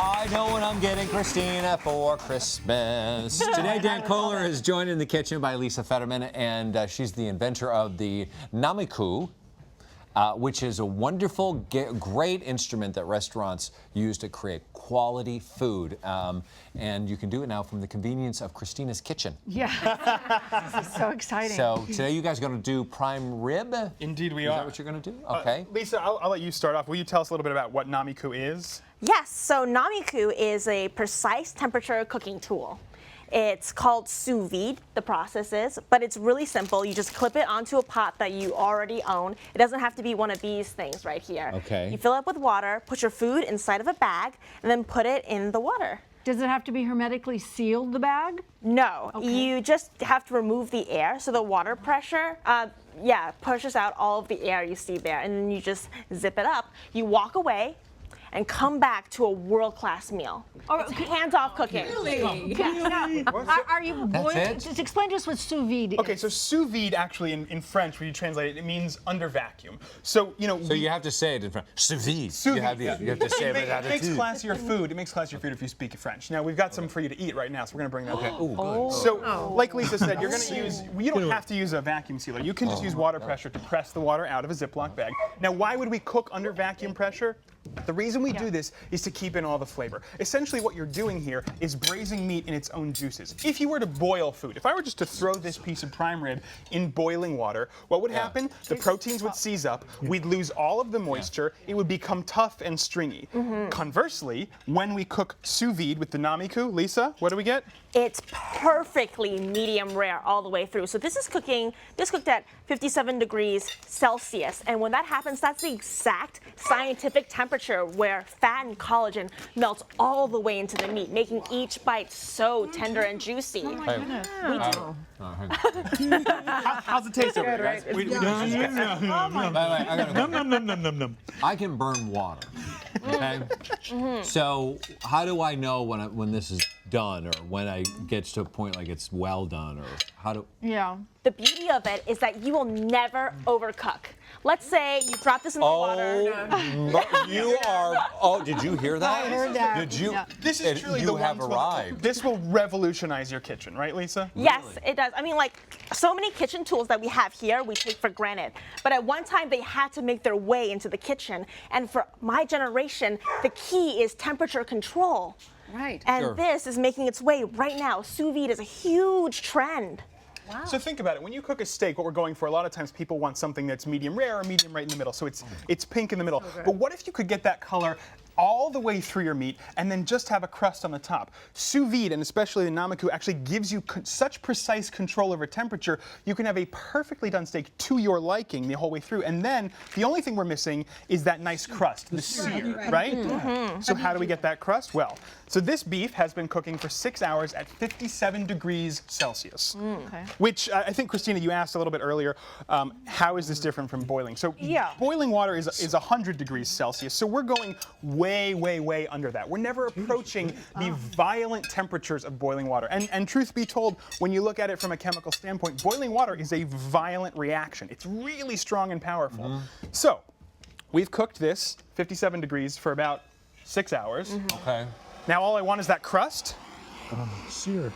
I know what I'm getting Christina for Christmas. Today, Dan Kohler is joined in the kitchen by Lisa Fetterman, and she's the inventor of the Nomiku, which is a wonderful, great instrument that restaurants use to create quality food. And you can do it now from the convenience of Christina's kitchen. Yeah, this is so exciting. So today you guys are going to do prime rib? Indeed we are. Is are. that what you're going to do? Okay. Lisa, I'll let you start off. Will you tell us a little bit about what Nomiku is? Yes, so Nomiku is a precise temperature cooking tool. It's called Sous Vide, the process is, but it's really simple. You just clip it onto a pot that you already own. It doesn't have to be one of these things right here. Okay. You fill it up with water, put your food inside of a bag, and then put it in the water. Does it have to be hermetically sealed, the bag? No, you just have to remove the air, so the water pressure, pushes out all of the air you see there, and then you just zip it up. You walk away and come back to a world-class meal. It's hands-off cooking. Really? Yeah. Are you boiling? Just explain to us what sous vide is. Okay, so sous vide actually in French, when you translate it, it means under vacuum. So, you know, So you have to say it in French. Sous vide. Sous You have to say it with It makes attitude. classier food. It makes classier food if you speak French. Now, we've got some for you to eat right now, so we're going to bring that back. Ooh, good. So, like Lisa said, you're going to use, you don't have to use a vacuum sealer. You can just use water pressure to press the water out of a Ziploc bag. Now, why would we cook under vacuum pressure? The reason we do this is to keep in all the flavor. Essentially what you're doing here is braising meat in its own juices. If you were to boil food, if I were just to throw this piece of prime rib in boiling water, what would happen? The proteins would seize up, we'd lose all of the moisture, it would become tough and stringy. Conversely, when we cook sous vide with the Nomiku, Lisa, what do we get? It's perfectly medium rare all the way through. So this cooked at 57 degrees Celsius. And when that happens, that's the exact scientific temperature where fat and collagen melts all the way into the meat, making each bite so tender and juicy. Oh my goodness. How's it taste over there, guys? I can burn water. Okay. So how do I know when this is done, or when I gets to a point like it's well done, or how do? Yeah. The beauty of it is that you will never overcook. Let's say you drop this in the water. You are. Oh, did you hear that? I heard that. Did you? Yeah. This is truly you have arrived. This will revolutionize your kitchen, right, Lisa? Yes, it does. I mean, like, so many kitchen tools that we have here, we take for granted. But at one time, they had to make their way into the kitchen. And for my generation, the key is temperature control. Right. And this is making its way right now. Sous vide is a huge trend. Wow. So think about it. When you cook a steak, what we're going for, a lot of times people want something that's medium rare or medium right in the middle. So it's pink in the middle. But what if you could get that color all the way through your meat and then just have a crust on the top? Sous vide, and especially the Nomiku, actually gives you such precise control over temperature, you can have a perfectly done steak to your liking the whole way through. And then the only thing we're missing is that nice crust, the sear, right? So how do we get that crust? Well, so this beef has been cooking for 6 hours at 57 degrees Celsius. Which I think, Christina, you asked a little bit earlier, how is this different from boiling? So boiling water is 100 degrees Celsius, so we're going way, way, way under that. We're never approaching the violent temperatures of boiling water. And truth be told, when you look at it from a chemical standpoint, boiling water is a violent reaction. It's really strong and powerful. So we've cooked this 57 degrees for about 6 hours. Okay. Now all I want is that crust. Sear.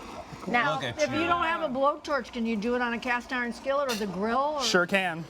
Now, Look at If you don't have a blowtorch, can you do it on a cast iron skillet or the grill? Or? Sure can.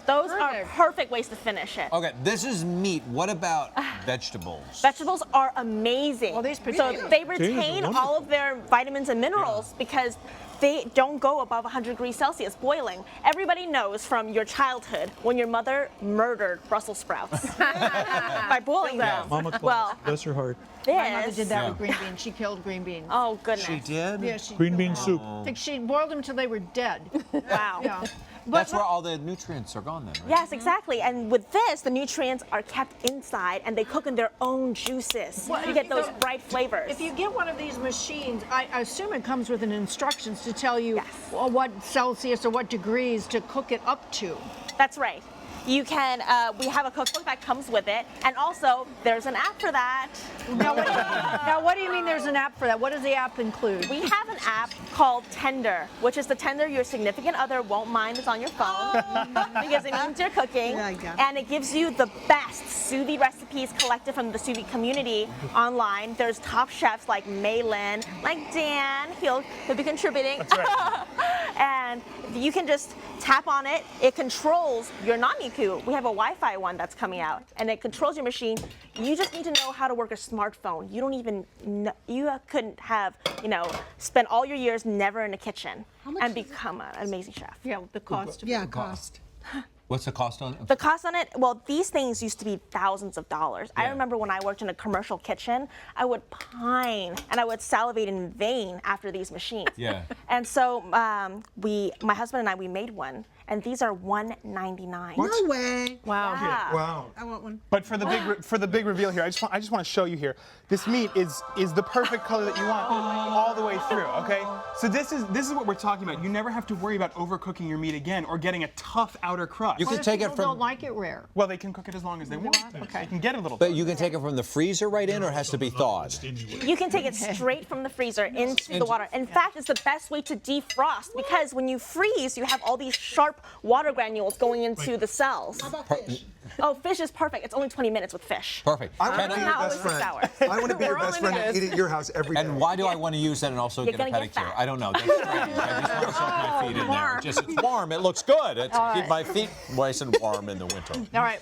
those are perfect ways to finish it. Okay. This is meat. What about vegetables? Vegetables are amazing. Well, these so potatoes. they retain all of their vitamins and minerals because they don't go above 100 degrees Celsius boiling. Everybody knows from your childhood when your mother murdered Brussels sprouts by boiling them. Mama Claus, Well, bless her heart. My mother this. did that with green beans. She killed green beans. Oh goodness. She did. Yeah, she Green killed bean them. soup. I think she boiled them until they were dead. Wow. Yeah. That's where all the nutrients are gone then, right? Yes, exactly. And with this, the nutrients are kept inside and they cook in their own juices. You get those bright flavors. If you get one of these machines, I assume it comes with an instructions to tell you what Celsius or what degrees to cook it up to. That's right. You can, we have a cookbook that comes with it, and also there's an app for that. Now, what do you mean there's an app for that? What does the app include? We have an app called Tender, which is the tender your significant other won't mind is on your phone because it means you're cooking, and it gives you the best sous vide recipes collected from the sous vide community online. There's top chefs like Maylin, like Dan, he'll be contributing. That's right. And you can just tap on it. It controls your Nomiku. We have a Wi-Fi one that's coming out, and it controls your machine. You just need to know how to work a smartphone. You don't even know, you couldn't have, spent all your years never in a kitchen and become an amazing chef. Yeah, the cost. Cost. What's the cost on it? The cost on it, well, these things used to be thousands of dollars. I remember when I worked in a commercial kitchen, I would pine and I would salivate in vain after these machines. Yeah. And so my husband and I, we made one, and these are $199. No way. Wow. Yeah. Wow. I want one. But for the big reveal here, I just want to show you here. This meat is the perfect color that you want all the way through. Okay. So this is what we're talking about. You never have to worry about overcooking your meat again or getting a tough outer crust. You can take it People from. don't like it rare. Well, they can cook it as long as they want. Okay. They can get it a little. But you can take it from the freezer right in, or it has to be thawed. You can take it straight from the freezer into the water. In fact, it's the best way to defrost because when you freeze, you have all these sharp water granules going into the cells. How about fish? Oh, fish is perfect. It's only 20 minutes with fish. Perfect. I want Can to be I- your Not best always 6 friend. hours. I want to be your best friend and eat at your house every day. And why do I want to use that and also You're get a gonna get pedicure? fat. I don't know. That's strange. I just want to soak my feet in there. It's warm. It looks good. It's keep my feet nice and warm in the winter. All right.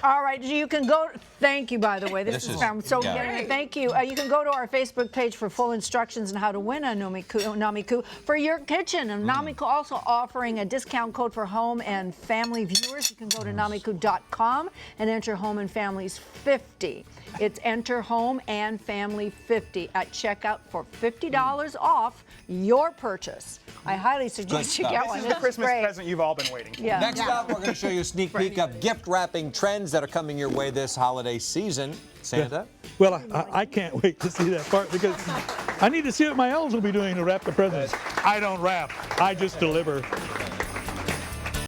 All right. You can go. Thank you, by the way. This is so yeah. thank you. You can go to our Facebook page for full instructions on how to win a Nomiku for your kitchen. And Nomiku also offering a discount code for home and family viewers. You can go to nomiku.com and enter home and families 50. It's enter home and family 50 at checkout for $50 off your purchase. I highly suggest you stuff. get This one. is This the Christmas great. present you've all been waiting for. Yeah. Next up, we're going to show you a sneak peek of gift wrapping trends that are coming your way this holiday season. Santa? Well, I can't wait to see that part because I need to see what my elves will be doing to wrap the presents. I don't wrap, I just deliver.